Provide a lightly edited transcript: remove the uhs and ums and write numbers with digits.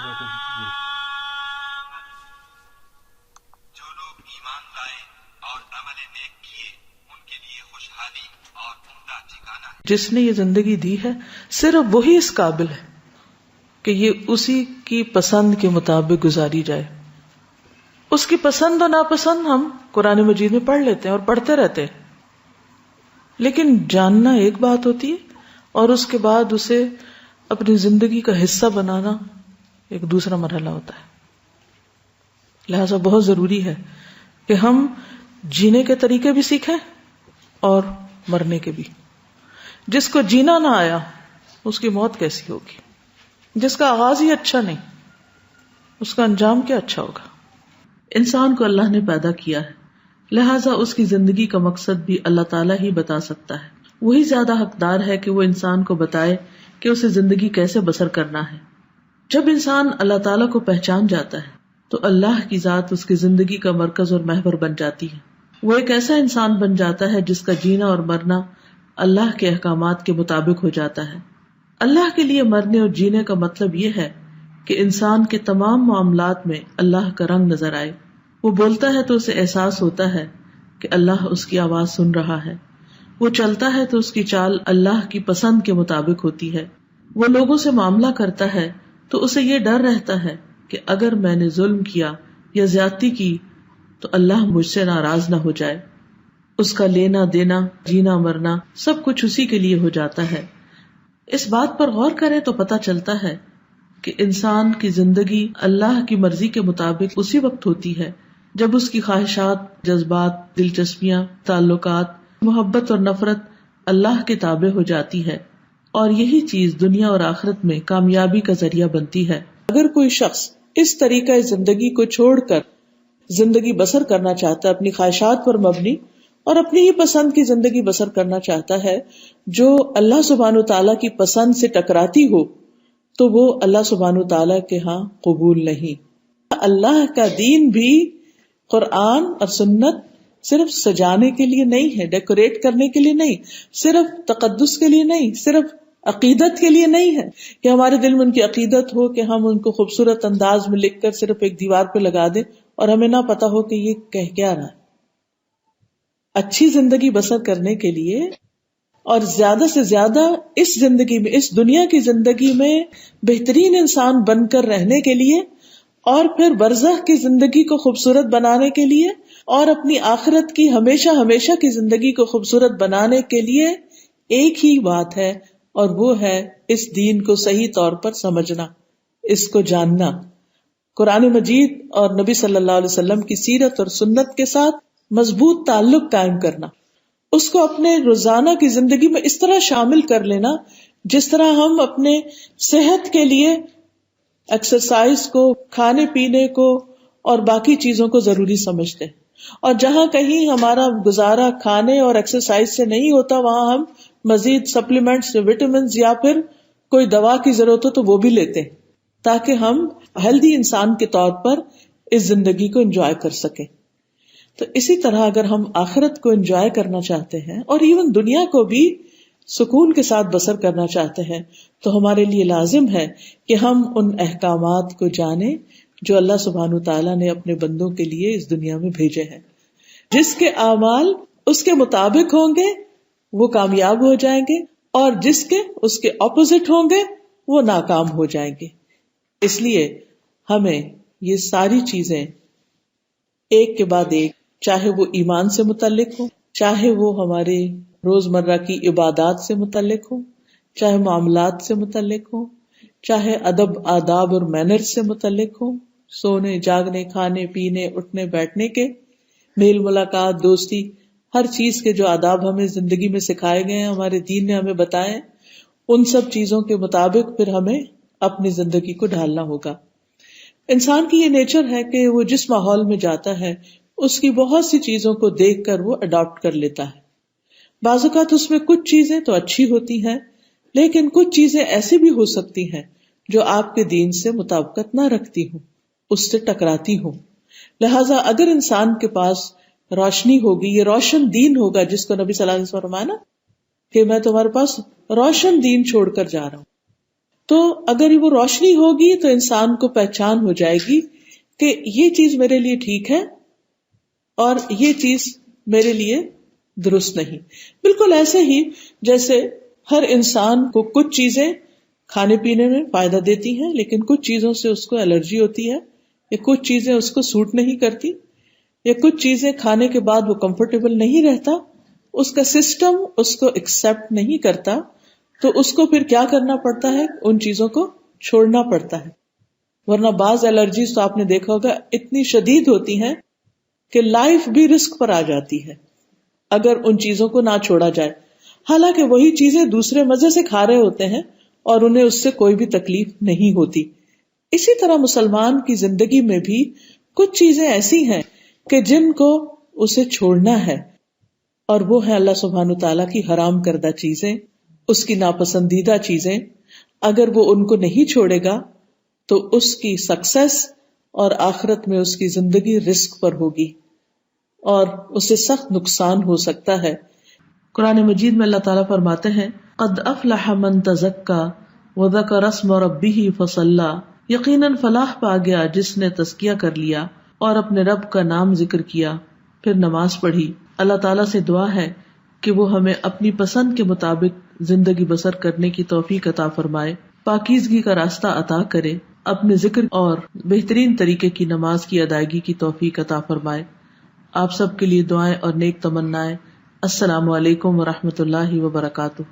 جو لوگ ایمان لائے اور عمل نیک کیے ان کے لیے خوشحالی اور عمدہ ٹھکانہ ہے. جس نے یہ زندگی دی ہے صرف وہی اس قابل ہے کہ یہ اسی کی پسند کے مطابق گزاری جائے. اس کی پسند و ناپسند ہم قرآن مجید میں پڑھ لیتے ہیں اور پڑھتے رہتے ہیں، لیکن جاننا ایک بات ہوتی ہے اور اس کے بعد اسے اپنی زندگی کا حصہ بنانا ایک دوسرا مرحلہ ہوتا ہے. لہذا بہت ضروری ہے کہ ہم جینے کے طریقے بھی سیکھیں اور مرنے کے بھی. جس کو جینا نہ آیا اس کی موت کیسی ہوگی؟ جس کا آغاز ہی اچھا نہیں اس کا انجام کیا اچھا ہوگا؟ انسان کو اللہ نے پیدا کیا ہے، لہٰذا اس کی زندگی کا مقصد بھی اللہ تعالیٰ ہی بتا سکتا ہے. وہی زیادہ حقدار ہے کہ وہ انسان کو بتائے کہ اسے زندگی کیسے بسر کرنا ہے. جب انسان اللہ تعالیٰ کو پہچان جاتا ہے تو اللہ کی ذات اس کی زندگی کا مرکز اور محور بن جاتی ہے. وہ ایک ایسا انسان بن جاتا ہے جس کا جینا اور مرنا اللہ کے احکامات کے مطابق ہو جاتا ہے. اللہ کے لیے مرنے اور جینے کا مطلب یہ ہے کہ انسان کے تمام معاملات میں اللہ کا رنگ نظر آئے. وہ بولتا ہے تو اسے احساس ہوتا ہے کہ اللہ اس کی آواز سن رہا ہے. وہ چلتا ہے تو اس کی چال اللہ کی پسند کے مطابق ہوتی ہے. وہ لوگوں سے معاملہ کرتا ہے تو اسے یہ ڈر رہتا ہے کہ اگر میں نے ظلم کیا یا زیادتی کی تو اللہ مجھ سے ناراض نہ ہو جائے. اس کا لینا دینا جینا مرنا سب کچھ اسی کے لیے ہو جاتا ہے. اس بات پر غور کریں تو پتہ چلتا ہے کہ انسان کی زندگی اللہ کی مرضی کے مطابق اسی وقت ہوتی ہے جب اس کی خواہشات، جذبات، دلچسپیاں، تعلقات، محبت اور نفرت اللہ کے تابع ہو جاتی ہے، اور یہی چیز دنیا اور آخرت میں کامیابی کا ذریعہ بنتی ہے. اگر کوئی شخص اس طریقہ زندگی کو چھوڑ کر زندگی بسر کرنا چاہتا ہے، اپنی خواہشات پر مبنی اور اپنی ہی پسند کی زندگی بسر کرنا چاہتا ہے جو اللہ سبحانہ و تعالیٰ کی پسند سے ٹکراتی ہو، تو وہ اللہ سبحانہ و تعالیٰ کے ہاں قبول نہیں. اللہ کا دین بھی قرآن اور سنت صرف سجانے کے لیے نہیں ہے، ڈیکوریٹ کرنے کے لیے نہیں، صرف تقدس کے لیے نہیں، صرف عقیدت کے لیے نہیں ہے کہ ہمارے دل میں ان کی عقیدت ہو کہ ہم ان کو خوبصورت انداز میں لکھ کر صرف ایک دیوار پہ لگا دیں اور ہمیں نہ پتا ہو کہ یہ کہہ کیا رہا ہے. اچھی زندگی بسر کرنے کے لیے اور زیادہ سے زیادہ اس زندگی میں، اس دنیا کی زندگی میں بہترین انسان بن کر رہنے کے لیے، اور پھر برزخ کی زندگی کو خوبصورت بنانے کے لیے، اور اپنی آخرت کی ہمیشہ ہمیشہ کی زندگی کو خوبصورت بنانے کے لیے ایک ہی بات ہے، اور وہ ہے اس دین کو صحیح طور پر سمجھنا، اس کو جاننا، قرآن مجید اور نبی صلی اللہ علیہ وسلم کی سیرت اور سنت کے ساتھ مضبوط تعلق قائم کرنا، اس کو اپنے روزانہ کی زندگی میں اس طرح شامل کر لینا جس طرح ہم اپنے صحت کے لیے ایکسرسائز کو، کھانے پینے کو اور باقی چیزوں کو ضروری سمجھتے ہیں. اور جہاں کہیں ہمارا گزارا کھانے اور ایکسرسائز سے نہیں ہوتا وہاں ہم مزید سپلیمنٹس، وٹامنز یا پھر کوئی دوا کی ضرورت ہو تو وہ بھی لیتے ہیں تاکہ ہم ہیلدی انسان کے طور پر اس زندگی کو انجوائے کر سکیں. تو اسی طرح اگر ہم آخرت کو انجوائے کرنا چاہتے ہیں اور ایون دنیا کو بھی سکون کے ساتھ بسر کرنا چاہتے ہیں تو ہمارے لیے لازم ہے کہ ہم ان احکامات کو جانیں جو اللہ سبحانہ تعالیٰ نے اپنے بندوں کے لیے اس دنیا میں بھیجے ہیں. جس کے اعمال اس کے مطابق ہوں گے وہ کامیاب ہو جائیں گے، اور جس کے اس کے اپوزٹ ہوں گے وہ ناکام ہو جائیں گے. اس لیے ہمیں یہ ساری چیزیں ایک کے بعد ایک، چاہے وہ ایمان سے متعلق ہو، چاہے وہ ہمارے روزمرہ کی عبادات سے متعلق ہو، چاہے معاملات سے متعلق ہو، چاہے ادب، آداب اور مینرز سے متعلق ہو، سونے جاگنے، کھانے پینے، اٹھنے بیٹھنے کے، میل ملاقات، دوستی، ہر چیز کے جو آداب ہمیں زندگی میں سکھائے گئے ہیں، ہمارے دین نے ہمیں بتائے، ان سب چیزوں کے مطابق پھر ہمیں اپنی زندگی کو ڈھالنا ہوگا. انسان کی یہ نیچر ہے کہ وہ جس ماحول میں جاتا ہے اس کی بہت سی چیزوں کو دیکھ کر وہ اڈاپٹ کر لیتا ہے. بعض اوقات اس میں کچھ چیزیں تو اچھی ہوتی ہیں لیکن کچھ چیزیں ایسی بھی ہو سکتی ہیں جو آپ کے دین سے مطابقت نہ رکھتی ہوں، اس سے ٹکراتی ہوں. لہٰذا اگر انسان کے پاس روشنی ہوگی، یہ روشن دین ہوگا جس کو نبی صلی اللہ علیہ وسلم فرمایا نا کہ میں تمہارے پاس روشن دین چھوڑ کر جا رہا ہوں، تو اگر وہ روشنی ہوگی تو انسان کو پہچان ہو جائے گی کہ یہ چیز میرے لیے ٹھیک ہے اور یہ چیز میرے لیے درست نہیں. بالکل ایسے ہی جیسے ہر انسان کو کچھ چیزیں کھانے پینے میں فائدہ دیتی ہیں لیکن کچھ چیزوں سے اس کو الرجی ہوتی ہے یا کچھ چیزیں اس کو سوٹ نہیں کرتی یا کچھ چیزیں کھانے کے بعد وہ کمفرٹیبل نہیں رہتا, اس کا سسٹم اس کو ایکسپٹ نہیں کرتا, تو اس کو پھر کیا کرنا پڑتا ہے, ان چیزوں کو چھوڑنا پڑتا ہے. ورنہ بعض الرجیز تو آپ نے دیکھا ہوگا اتنی شدید ہوتی ہیں کہ لائف بھی رسک پر آ جاتی ہے اگر ان چیزوں کو نہ چھوڑا جائے, حالانکہ وہی چیزیں دوسرے مزے سے کھا رہے ہوتے ہیں اور انہیں اس سے کوئی بھی تکلیف نہیں ہوتی. اسی طرح مسلمان کی زندگی میں بھی کچھ چیزیں ایسی ہیں کہ جن کو اسے چھوڑنا ہے, اور وہ ہے اللہ سبحانہ تعالیٰ کی حرام کردہ چیزیں, اس کی ناپسندیدہ چیزیں. اگر وہ ان کو نہیں چھوڑے گا تو اس کی سکسیس اور آخرت میں اس کی زندگی رسک پر ہوگی اور اسے سخت نقصان ہو سکتا ہے. قرآن مجید میں اللہ تعالیٰ فرماتے ہیں قد افلح من تزکا وذکر اسم ربہ فصلی, یقیناً فلاح پا گیا جس نے تزکیہ کر لیا اور اپنے رب کا نام ذکر کیا پھر نماز پڑھی. اللہ تعالیٰ سے دعا ہے کہ وہ ہمیں اپنی پسند کے مطابق زندگی بسر کرنے کی توفیق عطا فرمائے, پاکیزگی کا راستہ عطا کرے, اپنے ذکر اور بہترین طریقے کی نماز کی ادائیگی کی توفیق عطا فرمائے. آپ سب کے لیے دعائیں اور نیک تمنائیں. السلام علیکم ورحمۃ اللہ وبرکاتہ.